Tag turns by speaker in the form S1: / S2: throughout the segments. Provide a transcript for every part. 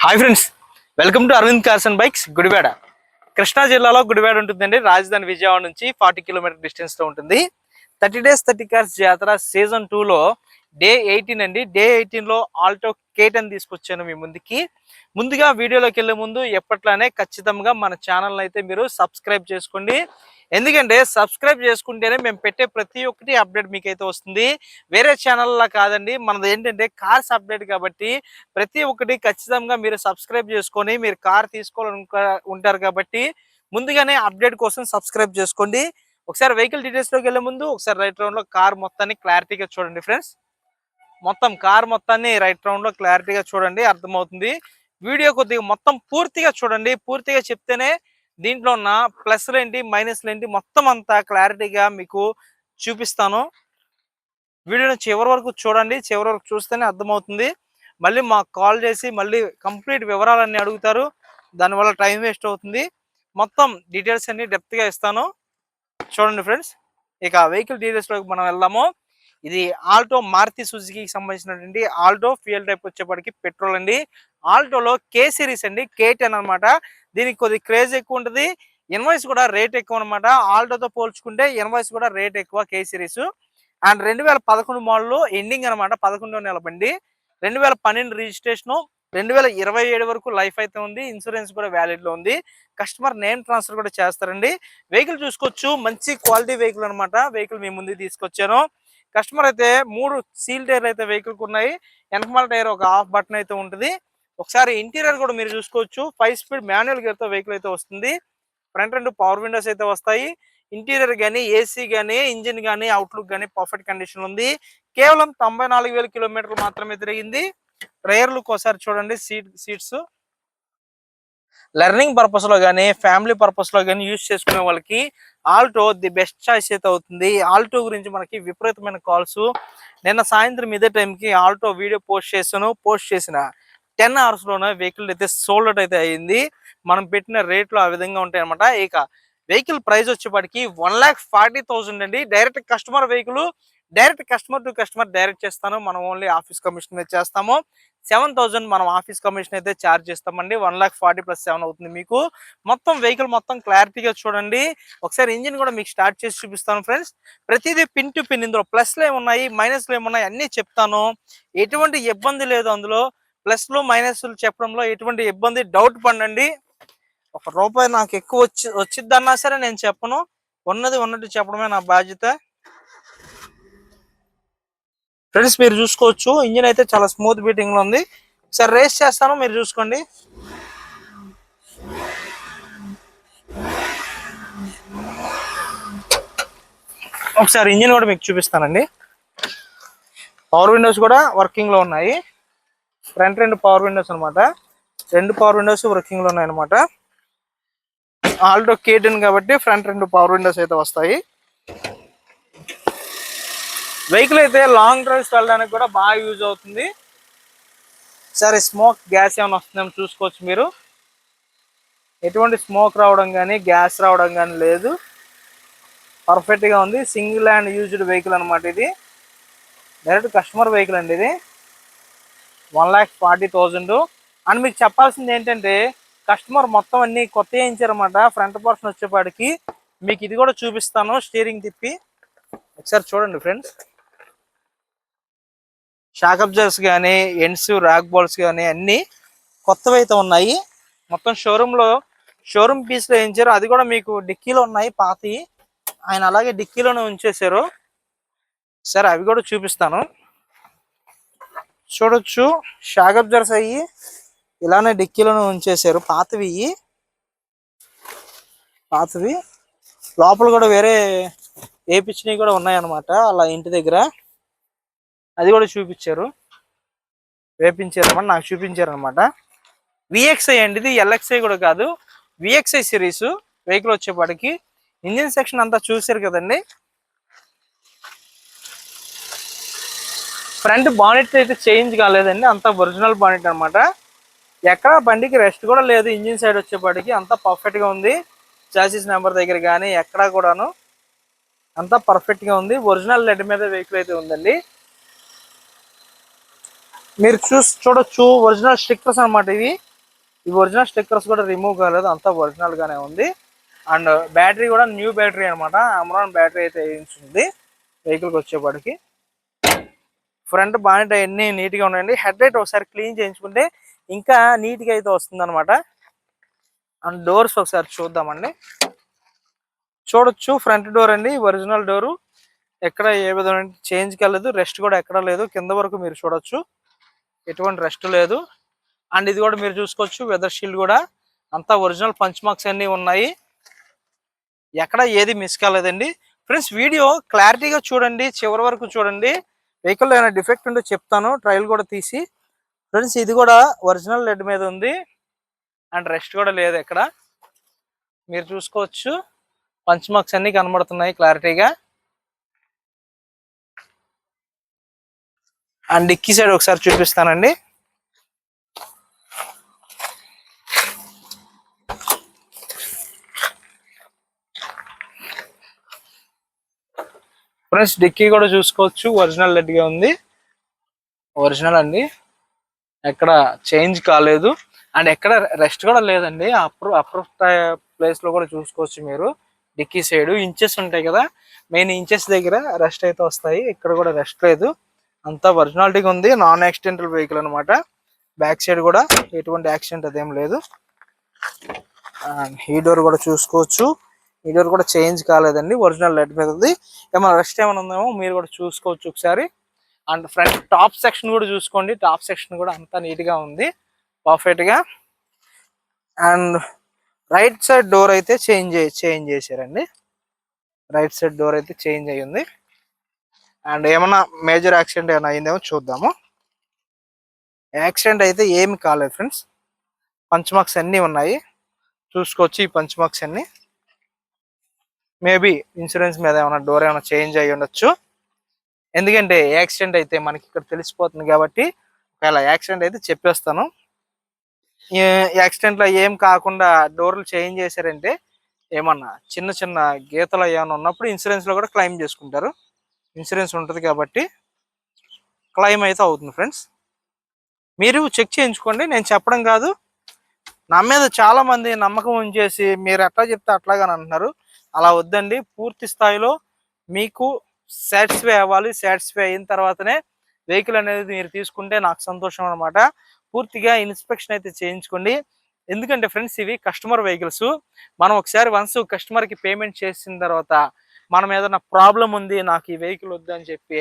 S1: Hi friends, welcome to Arvind cars and bikes Gudivada. Krishna జిల్లాలో గుడివాడ ఉంటుందండి. రాజధాని విజయవాడ నుంచి 40 కిలోమీటర్ డిస్టెన్స్ లో ఉంటుంది. 30 days 30 cars జాతర సీజన్ 2 లో డే 18 అండి. డే 18 లో ఆల్టో K10 తీసుకొచ్చాను మీ ముందుకి. ముందుగా వీడియోలోకి వెళ్ళే ముందు ఎప్పట్లానే ఖచ్చితంగా మన ఛానల్ అయితే మీరు సబ్స్క్రైబ్ చేసుకోండి. ఎందుకంటే సబ్స్క్రైబ్ చేసుకుంటేనే మేము పెట్టే ప్రతి ఒక్కటి అప్డేట్ మీకైతే వస్తుంది. వేరే ఛానల్లా కాదండి, మనది ఏంటంటే కార్స్ అప్డేట్ కాబట్టి ప్రతి ఒక్కటి ఖచ్చితంగా మీరు సబ్స్క్రైబ్ చేసుకొని మీరు కార్ తీసుకోవాలని ఉంటారు కాబట్టి ముందుగానే అప్డేట్ కోసం సబ్స్క్రైబ్ చేసుకోండి. ఒకసారి వెహికల్ డీటెయిల్స్ లోకి వెళ్ళే ముందు ఒకసారి రైట్ రౌండ్ లో కార్ మొత్తాన్ని క్లారిటీగా చూడండి ఫ్రెండ్స్. మొత్తం కార్ మొత్తాన్ని రైట్ రౌండ్ లో క్లారిటీగా చూడండి, అర్థమవుతుంది. వీడియో కొద్దిగా మొత్తం పూర్తిగా చూడండి. పూర్తిగా చెప్తేనే దీంట్లో ఉన్న ప్లస్లు ఏంటి మైనస్లు ఏంటి మొత్తం అంతా క్లారిటీగా మీకు చూపిస్తాను. వీడియోని చివరి వరకు చూడండి, చివరి వరకు చూస్తేనే అర్థమవుతుంది. మళ్ళీ మాకు కాల్ చేసి మళ్ళీ కంప్లీట్ వివరాలన్నీ అడుగుతారు, దానివల్ల టైం వేస్ట్ అవుతుంది. మొత్తం డీటెయిల్స్ అన్ని డెప్త్గా ఇస్తాను, చూడండి ఫ్రెండ్స్. ఇక వెహికల్ డీటెయిల్స్లోకి మనం వెళ్దాము. ఇది ఆల్టో మారుతి సుజుకి సంబంధించినటువంటి ఆల్టో ఫ్యూయల్ టైప్ వచ్చేప్పటికి పెట్రోల్ అండి. ఆల్టోలో K సిరీస్ అండి, K10 అనమాట. దీనికి కొద్ది క్రేజ్ ఎక్కువ ఉంటుంది, ఇన్వాయిస్ కూడా రేట్ ఎక్కువ అనమాట. ఆల్టోతో పోల్చుకుంటే ఇన్వాయిస్ కూడా రేట్ ఎక్కువ K series. And 2011 model ending అనమాట, 11వ నెల బండి. 2012 రిజిస్ట్రేషన్, 2027 వరకు లైఫ్ అయితే ఉంది. ఇన్సూరెన్స్ కూడా వ్యాలిడ్ లో ఉంది. కస్టమర్ నేమ్ ట్రాన్స్ఫర్ కూడా చేస్తారండి. వెహికల్ చూసుకోవచ్చు, మంచి క్వాలిటీ వెహికల్ అనమాట. వెహికల్ మీ ముందుకు తీసుకొచ్చాను. కస్టమర్ అయితే 3 సీల్ టైర్లు అయితే వెహికల్ ఉన్నాయి. వెనకమాల టైర్ ఒక హాఫ్ బటన్ అయితే ఉంటుంది. ఒకసారి ఇంటీరియర్ కూడా మీరు చూసుకోవచ్చు. 5 స్పీడ్ మాన్యువల్ గేర్ తో వెహికల్ అయితే వస్తుంది. ఫ్రంట్ 2 పవర్ విండోస్ అయితే వస్తాయి. ఇంటీరియర్ కానీ ఏసీ కానీ ఇంజిన్ కానీ అవుట్లుక్ కానీ పర్ఫెక్ట్ కండిషన్ ఉంది. కేవలం 94,000 కిలోమీటర్లు మాత్రమే తిరిగింది. రేర్ లుక్ ఒకసారి చూడండి. సీట్స్ లెర్నింగ్ పర్పస్ లో కానీ ఫ్యామిలీ పర్పస్ లో కానీ యూజ్ చేసుకునే వాళ్ళకి ఆల్టో ది బెస్ట్ చాయిస్ అయితే అవుతుంది. ఆల్టో గురించి మనకి విపరీతమైన కాల్స్. నిన్న సాయంత్రం ఇదే టైంకి ఆల్టో వీడియో పోస్ట్ చేసిన 10 hours లోనే వెహికల్ అయితే సోల్డ్ అవుట్ అయితే అయ్యింది. మనం పెట్టిన రేట్లు ఆ విధంగా ఉంటాయి అనమాట. ఇక వెహికల్ ప్రైస్ వచ్చేప్పటికి 1,40,000 అండి. Direct customer vehicle, direct customer to customer direct చేస్తాను. మనం ఓన్లీ ఆఫీస్ కమిషన్ అయితే చేస్తాము. 7,000 మనం ఆఫీస్ కమిషన్ అయితే ఛార్జ్ చేస్తామండి. 1,40,000 + 7 అవుతుంది మీకు. మొత్తం వెహికల్ మొత్తం క్లారిటీగా చూడండి. ఒకసారి ఇంజిన్ కూడా మీకు స్టార్ట్ చేసి చూపిస్తాను ఫ్రెండ్స్. ప్రతిదీ పిన్ టు పిన్, ఇందులో ప్లస్లు ఏమున్నాయి మైనస్లు ఏమున్నాయి అన్నీ చెప్తాను. ఎటువంటి ఇబ్బంది లేదు అందులో. ప్లస్లు మైనస్లు చెప్పడంలో ఎటువంటి ఇబ్బంది డౌట్ పడండి. ₹1 నాకు ఎక్కువ వచ్చిద్దన్నా సరే నేను చెప్పను. ఉన్నది ఉన్నట్టు చెప్పడమే నా బాధ్యత. ఫ్రెండ్స్ మీరు చూసుకోవచ్చు, ఇంజిన్ అయితే చాలా స్మూత్ బీటింగ్ లో ఉంది. ఒకసారి రేస్ చేస్తాను, మీరు చూసుకోండి. ఒకసారి ఇంజిన్ కూడా మీకు చూపిస్తానండి. పవర్ విండోస్ కూడా వర్కింగ్ లో ఉన్నాయి. ఫ్రంట్ 2 పవర్ విండోస్ అనమాట. 2 పవర్ విండోస్ వర్కింగ్ లో ఉన్నాయి అనమాట. ఆల్టో K10 కాబట్టి ఫ్రంట్ 2 పవర్ విండోస్ అయితే వస్తాయి. వెహికల్ అయితే లాంగ్ డ్రైవ్స్ వెళ్ళడానికి కూడా బాగా యూజ్ అవుతుంది. సరే, స్మోక్ గ్యాస్ ఏమైనా వస్తుందేమో చూసుకోవచ్చు మీరు. ఎటువంటి స్మోక్ రావడం కానీ గ్యాస్ రావడం కానీ లేదు, పర్ఫెక్ట్ గా ఉంది. సింగిల్ హ్యాండ్ యూజ్డ్ వెహికల్ అనమాట. ఇది డైరెక్ట్ కస్టమర్ వెహికల్ అండి. ఇది 1,40,000. అండ్ మీకు చెప్పాల్సింది ఏంటంటే కస్టమర్ మొత్తం అన్ని కొత్త వేయించారన్నమాట. ఫ్రంట్ పోర్షన్ వచ్చేపాటికి మీకు ఇది కూడా చూపిస్తాను. స్టీరింగ్ తిప్పి ఒకసారి చూడండి ఫ్రెండ్స్. షాక్ అబ్జర్వర్స్ కానీ ఎండ్స్ రాక్ బాల్స్ కానీ అన్ని కొత్తవి అయితే ఉన్నాయి. మొత్తం షోరూమ్ పీస్ లో వేయించారు. అది కూడా మీకు డిక్కీలో ఉన్నాయి పాతి. ఆయన అలాగే డిక్కీలోనే ఉంచేశారు. సరే, అవి కూడా చూపిస్తాను. చూడొచ్చు, షాక్ అబ్జర్వర్స్ అయ్యి ఇలానే డిక్కీలోనే ఉంచేశారు. పాతవి లోపల కూడా వేరే వేయించినవి కూడా ఉన్నాయన్నమాట. అలా ఇంటి దగ్గర అది కూడా చూపించారు, వేపించారన్నమాట, నాకు చూపించారు అనమాట. VXI అండి ఇది, LXI కూడా కాదు. VXI సిరీస్ వెహికల్ వచ్చేపాటికి. ఇంజిన్ సెక్షన్ అంతా చూసారు కదండి. ఫ్రంట్ బానెట్ అయితే చేంజ్ కాలేదండి, అంతా ఒరిజినల్ బానెట్ అనమాట. ఎక్కడ బండికి రెస్ట్ కూడా లేదు. ఇంజిన్ సైడ్ వచ్చేపాటికి అంతా పర్ఫెక్ట్ గా ఉంది. చాసిస్ నెంబర్ దగ్గర కానీ ఎక్కడా కూడాను అంతా పర్ఫెక్ట్ గా ఉంది. ఒరిజినల్ లెడ్ మీద వెహికల్ అయితే ఉందండి. మీరు చూడొచ్చు, ఒరిజినల్ స్టిక్కర్స్ అనమాట ఇవి. ఈ ఒరిజినల్ స్టిక్కర్స్ కూడా రిమూవ్ కాలేదు, అంతా ఒరిజినల్ గానే ఉంది. అండ్ బ్యాటరీ కూడా న్యూ బ్యాటరీ అనమాట, అమరాన్ బ్యాటరీ అయితే వేయించింది వెహికల్కి వచ్చేపాటికి. ఫ్రంట్ బానెట్ అన్ని నీట్గా ఉన్నాయండి. హెడ్ లైట్ ఒకసారి క్లీన్ చేయించుకుంటే ఇంకా నీట్గా అయితే వస్తుంది అనమాట. అండ్ డోర్స్ ఒకసారి చూద్దామండి. చూడొచ్చు ఫ్రంట్ డోర్ అండి, ఒరిజినల్ డోరు, ఎక్కడ ఏ విధమైన చేంజ్ కాలేదు, రెస్ట్ కూడా ఎక్కడ లేదు. కింద వరకు మీరు చూడొచ్చు, ఎటువంటి రెస్ట్ లేదు. అండ్ ఇది కూడా మీరు చూసుకోవచ్చు, వెదర్ షీల్డ్ కూడా అంతా ఒరిజినల్ పంచ్ మార్క్స్ అన్ని ఉన్నాయి, ఎక్కడ ఏది మిస్ కాలేదండి. ఫ్రెండ్స్ వీడియో క్లారిటీగా చూడండి, చివరి వరకు చూడండి. వెహికల్లో ఏమైనా డిఫెక్ట్ ఉంటే చెప్తాను, ట్రయల్ కూడా తీసి. ఫ్రెండ్స్ ఇది కూడా ఒరిజినల్ లెడ్ మీద ఉంది, అండ్ రెస్ట్ కూడా లేదు ఎక్కడ, మీరు చూసుకోవచ్చు. పంచ్ మార్క్స్ అన్ని కనబడుతున్నాయి క్లారిటీగా. అండ్ డిక్కీ సైడ్ ఒకసారి చూపిస్తానండి. ఫ్రెండ్స్ డిక్కీ కూడా చూసుకోవచ్చు, ఒరిజినల్ లెడ్ గా ఉంది, ఒరిజినల్ అండి, ఎక్కడ చేంజ్ కాలేదు. అండ్ ఎక్కడ రెస్ట్ కూడా లేదండి. అప్రూవ్ ప్లేస్ లో కూడా చూసుకోవచ్చు మీరు. డిక్కీ సైడ్ ఇంచెస్ ఉంటాయి కదా, మెయిన్ ఇంచెస్ దగ్గర రెస్ట్ అయితే వస్తాయి, ఇక్కడ కూడా రెస్ట్ లేదు, అంతా ఒరిజినాలిటీగా ఉంది. నాన్ యాక్సిడెంటల్ వెహికల్ అనమాట. బ్యాక్ సైడ్ కూడా ఎటువంటి యాక్సిడెంట్ అదేం లేదు. ఈ డోర్ కూడా చూసుకోవచ్చు, ఈ డోర్ కూడా చేంజ్ కాలేదండి, ఒరిజినల్ లెడ్ మీద ఉంది. ఏమైనా రెస్ట్ ఏమైనా ఉందేమో మీరు కూడా చూసుకోవచ్చు ఒకసారి. అండ్ ఫ్రంట్ టాప్ సెక్షన్ కూడా చూసుకోండి, టాప్ సెక్షన్ కూడా అంతా నీట్ గా ఉంది, పర్ఫెక్ట్ గా. అండ్ రైట్ సైడ్ డోర్ అయితే చేంజ్ చేశారండి, రైట్ సైడ్ డోర్ అయితే చేంజ్ అయ్యింది. అండ్ ఏమన్నా మేజర్ యాక్సిడెంట్ ఏమైనా అయిందేమో చూద్దాము. యాక్సిడెంట్ అయితే ఏమి కాలేదు ఫ్రెండ్స్, పంచ్ మార్క్స్ అన్నీ ఉన్నాయి, చూసుకోవచ్చు. ఈ పంచ్ మార్క్స్ అన్ని మేబీ ఇన్సూరెన్స్ మీద ఏమైనా డోర్ ఏమైనా చేంజ్ అయ్యి ఉండొచ్చు, ఎందుకంటే యాక్సిడెంట్ అయితే మనకి ఇక్కడ తెలిసిపోతుంది కాబట్టి. ఒకవేళ యాక్సిడెంట్ అయితే చెప్పేస్తాను. యాక్సిడెంట్లో ఏం కాకుండా డోర్లు చేంజ్ చేశారంటే ఏమన్నా చిన్న చిన్న గీతలు ఏమైనా ఉన్నప్పుడు ఇన్సూరెన్స్ లో కూడా క్లెయిమ్ చేసుకుంటారు, ఇన్సూరెన్స్ ఉంటుంది కాబట్టి క్లెయిమ్ అయితే అవుతుంది. ఫ్రెండ్స్ మీరు చెక్ చేయించుకోండి, నేను చెప్పడం కాదు. నా మీద చాలా మంది నమ్మకం ఉంచేసి మీరు ఎట్లా చెప్తే అట్లాగని అంటున్నారు, అలా వద్దండి. పూర్తి స్థాయిలో మీకు సాటిస్ఫై అవ్వాలి, సాటిస్ఫై అయిన తర్వాతనే వెహికల్ అనేది మీరు తీసుకుంటే నాకు సంతోషం అనమాట. పూర్తిగా ఇన్స్పెక్షన్ అయితే చేయించుకోండి, ఎందుకంటే ఫ్రెండ్స్ ఇవి కస్టమర్ వెహికల్స్. మనం ఒకసారి వన్స్ కస్టమర్కి పేమెంట్ చేసిన తర్వాత మనం ఏదైనా ప్రాబ్లం ఉంది, నాకు ఈ వెహికల్ వద్దు అని చెప్పి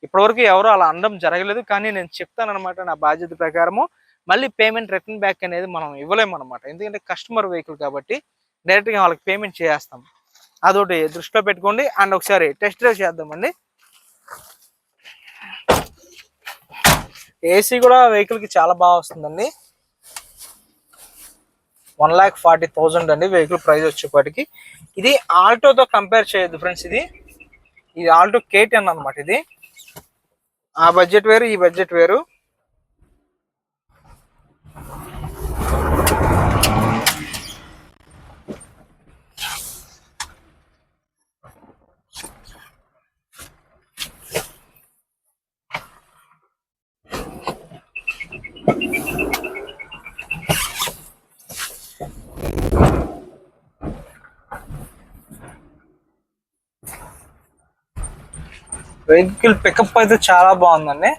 S1: ఇప్పటివరకు ఎవరు అలా అనడం జరగలేదు. కానీ నేను చెప్తాను అనమాట, నా బాధ్యత ప్రకారము మళ్ళీ పేమెంట్ రిటర్న్ బ్యాక్ అనేది మనం ఇవ్వలేము అనమాట, ఎందుకంటే కస్టమర్ వెహికల్ కాబట్టి డైరెక్ట్గా వాళ్ళకి పేమెంట్ చేస్తాం. అదొకటి దృష్టిలో పెట్టుకోండి. అండ్ ఒకసారి టెస్ట్ డ్రైవ్ చేద్దామండి. ఏసీ కూడా వెహికల్కి చాలా బాగా వస్తుందండి. 1,40,000 అండి వెహికల్ ప్రైస్ వచ్చేప్పటికి. ఇది ఆల్టోతో కంపేర్ చేయొద్దు ఫ్రెండ్స్, ఇది ఆల్టో K10 అనమాట. ఇది ఆ బడ్జెట్ వేరు, ఈ బడ్జెట్ వేరు. వెహికల్ పికప్ అయితే చాలా బాగుందండి.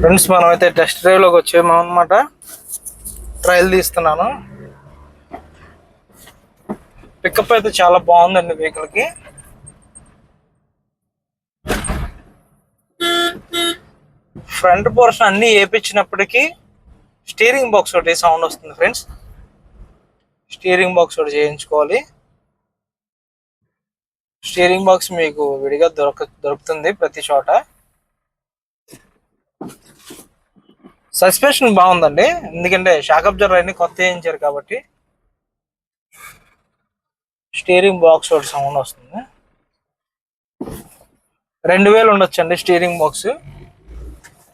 S1: ఫ్రెండ్స్ మనమైతే టెస్ట్ డ్రైవ్ లోకి వచ్చాము అనమాట, ట్రయల్ తీస్తున్నాను. పికప్ అయితే చాలా బాగుందండి వెహికల్ కి. ఫ్రంట్ పోర్షన్ అన్ని వేయించినప్పటికీ స్టీరింగ్ బాక్స్ ఒకటి సౌండ్ వస్తుంది ఫ్రెండ్స్, స్టీరింగ్ బాక్స్ ఒకటి చేయించుకోవాలి. స్టీరింగ్ బాక్స్ మీకు విడిగా దొరుకుతుంది ప్రతి చోట. సస్పెన్షన్ బాగుందండి, ఎందుకంటే షాక్ అబ్జర్వర్ అన్ని కొత్త వేయించారు కాబట్టి. స్టీరింగ్ బాక్స్ ఒకటి సౌండ్ వస్తుంది, 2,000 ఉండొచ్చండి స్టీరింగ్ బాక్స్.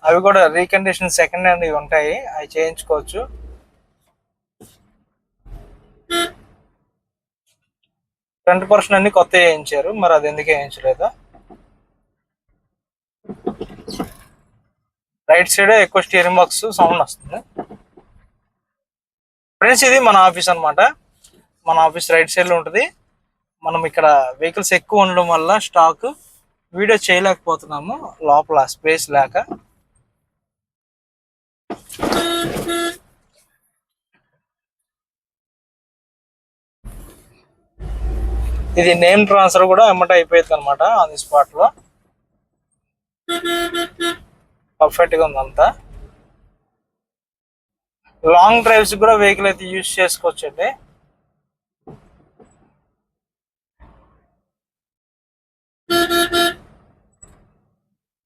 S1: అవి కూడా రీకండిషన్ సెకండ్ హ్యాండ్ ఉంటాయి, అవి చేయించుకోవచ్చు. ఫ్రంట్ పోర్షన్ అన్ని కొత్త వేయించారు, మరి అది ఎందుకు వేయించలేదు. రైట్ సైడ్ ఎక్కువ స్టీరింగ్ బాక్స్ సౌండ్ వస్తుంది ఫ్రెండ్స్. ఇది మన ఆఫీస్ అనమాట. మన ఆఫీస్ రైట్ సైడ్ లో ఉంటుంది. మనం ఇక్కడ వెహికల్స్ ఎక్కువ ఉండడం వల్ల స్టాక్ వీడియో చేయలేకపోతున్నాము, లోపల స్పేస్ లేక. ఇది నేమ్ ట్రాన్స్ఫర్ కూడా ఎమ్మట అయిపోయింది అనమాట ఆన్ ది స్పాట్ లో. పర్ఫెక్ట్ గా ఉందంతా. లాంగ్ డ్రైవ్స్ కూడా వెహికల్ అయితే యూజ్ చేసుకోవచ్చు అండి.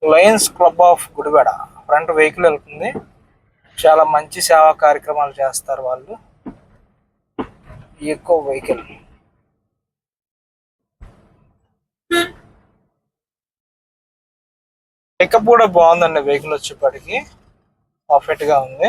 S1: Lions club of Gudivada front vehicle వెళ్తుంది. చాలా మంచి సేవా కార్యక్రమాలు చేస్తారు వాళ్ళు. ఎక్కువ వెహికల్ పికప్ కూడా బాగుందండి. వెహికల్ వచ్చేప్పటికి పర్ఫెక్ట్ గా ఉంది.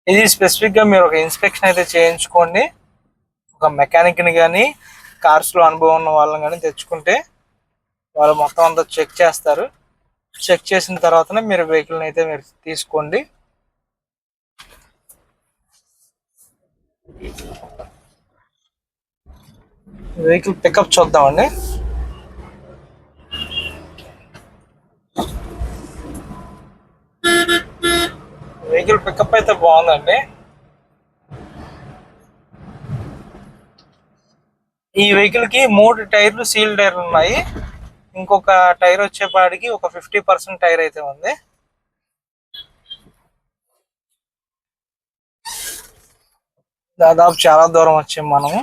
S1: ఇది స్పెసిఫిక్ గా మీరు ఒక ఇన్స్పెక్షన్ అయితే చేయించుకోండి. ఒక మెకానిక్ ని కానీ కార్స్ లో అనుభవం ఉన్న వాళ్ళని కానీ తెచ్చుకుంటే వాళ్ళు మొత్తం అంతా చెక్ చేస్తారు. చెక్ చేసిన తర్వాతనే మీరు వెహికల్ అయితే మీరు తీసుకోండి. వెహికల్ పికప్ చూద్దామండి. వెహికల్ పికప్ అయితే బాగుందండి. ఈ వెహికల్ కి 3 టైర్లు సీల్ టైర్లు ఉన్నాయి. ఇంకొక టైర్ వచ్చేపాటికి ఒక 50% టైర్ అయితే ఉంది. దాదాపు చాలా దూరం వచ్చాం మనము.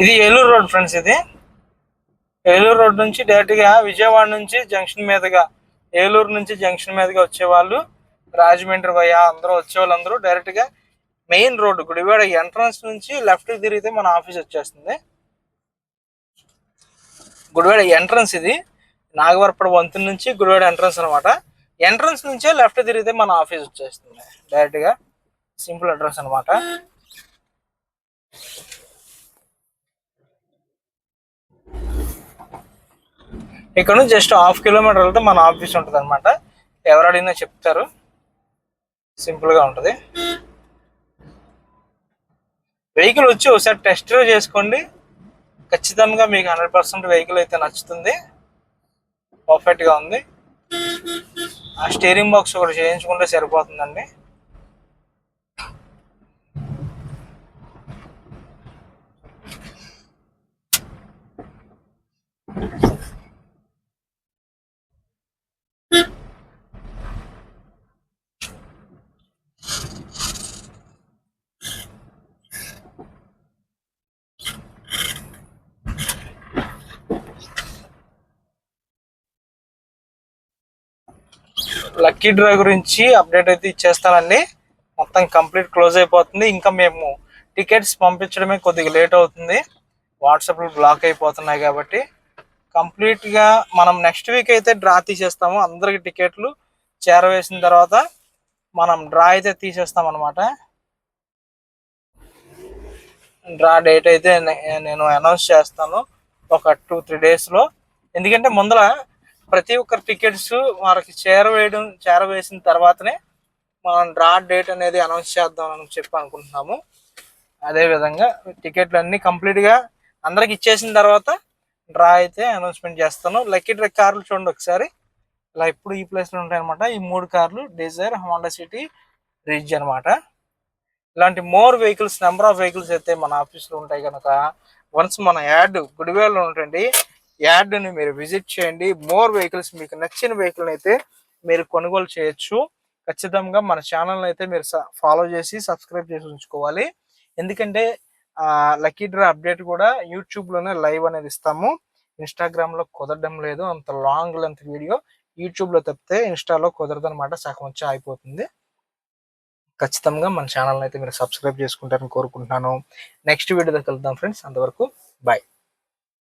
S1: ఇది ఏలూరు రోడ్ ఫ్రెండ్స్. ఇది ఏలూరు రోడ్ నుంచి డైరెక్ట్ గా విజయవాడ నుంచి జంక్షన్ మీదుగా, ఏలూరు నుంచి జంక్షన్ మీదుగా వచ్చేవాళ్ళు, రాజమండ్రి వయా అందరూ వచ్చేవాళ్ళందరూ డైరెక్ట్ గా మెయిన్ రోడ్ గుడివాడ ఎంట్రన్స్ నుంచి లెఫ్ట్ తిరిగితే మన ఆఫీస్ వచ్చేస్తుంది. గుడివాడ ఎంట్రన్స్ ఇది నాగవరపడ వంతెన నుంచి గుడివాడ ఎంట్రన్స్ అనమాట. ఎంట్రన్స్ నుంచే లెఫ్ట్ తిరిగితే మన ఆఫీస్ వచ్చేస్తుంది డైరెక్ట్ గా. సింపుల్ అడ్రస్ అనమాట. ఇక్కడ నుంచి జస్ట్ 1/2 కిలోమీటర్ వెళ్తే మన ఆఫీస్ ఉంటుంది అనమాట. ఎవరు అడిగినా చెప్తారు. సింపుల్ గా ఉంటుంది. వెహికల్ వచ్చి ఒకసారి టెస్ట్ డ్రైవ్ చేసుకోండి. ఖచ్చితంగా మీకు 100% వెహికల్ అయితే నచ్చుతుంది. పర్ఫెక్ట్ గా ఉంది. ఆ స్టీరింగ్ బాక్స్ ఒకటి చేయించుకుంటే సరిపోతుందండి. లక్కీ డ్రా గురించి అప్డేట్ అయితే ఇచ్చేస్తానండి. మొత్తం కంప్లీట్ క్లోజ్ అయిపోతుంది. ఇంకా మేము టికెట్స్ పంపించడమే కొద్దిగా లేట్ అవుతుంది. వాట్సాప్లో బ్లాక్ అయిపోతున్నాయి కాబట్టి కంప్లీట్గా మనం నెక్స్ట్ వీక్ అయితే డ్రా తీసేస్తాము. అందరికి టికెట్లు చేరవేసిన తర్వాత మనం డ్రా అయితే తీసేస్తాం అనమాట. డ్రా డేట్ అయితే నేను అనౌన్స్ చేస్తాను ఒక 2-3 డేస్లో. ఎందుకంటే ముందర ప్రతి ఒక్కరి టికెట్స్ వారికి చేరవేసిన తర్వాతనే మనం డ్రా డేట్ అనేది అనౌన్స్ చేద్దాం అని చెప్పి అనుకుంటున్నాము. అదేవిధంగా టికెట్లు అన్నీ కంప్లీట్గా అందరికి ఇచ్చేసిన తర్వాత డ్రా అయితే అనౌన్స్మెంట్ చేస్తాను. లక్కీ డ్రా కార్లు చూడండి ఒకసారి. ఇలా ఇప్పుడు ఈ ప్లేస్లో ఉంటాయి అనమాట. ఈ 3 కార్లు డిజైర్, హోండా సిటీ, రిడ్జ్ అనమాట. ఇలాంటి more vehicles, number of vehicles అయితే మన ఆఫీస్లో ఉంటాయి కనుక వన్స్ మన యాడ్ గుడివాడలో ఉంటుంది, యాడ్ని మీరు విజిట్ చేయండి. మోర్ వెహికల్స్ మీకు నచ్చిన వెహికల్ అయితే మీరు కొనుగోలు చేయొచ్చు. ఖచ్చితంగా మన ఛానల్ అయితే మీరు ఫాలో చేసి సబ్స్క్రైబ్ చేసి ఉంచుకోవాలి. ఎందుకంటే లక్కీ డ్రా అప్డేట్ కూడా యూట్యూబ్లోనే లైవ్ అనేది ఇస్తాము. ఇన్స్టాగ్రామ్లో కుదరడం లేదు, అంత లాంగ్ లెంత్ వీడియో యూట్యూబ్లో తప్పితే ఇన్స్టాలో కుదరదు అనమాట, సగం వచ్చి అయిపోతుంది. ఖచ్చితంగా మన ఛానల్ అయితే మీరు సబ్స్క్రైబ్ చేసుకుంటారని కోరుకుంటున్నాను. నెక్స్ట్ వీడియోలో కలుద్దాం ఫ్రెండ్స్, అంతవరకు బాయ్.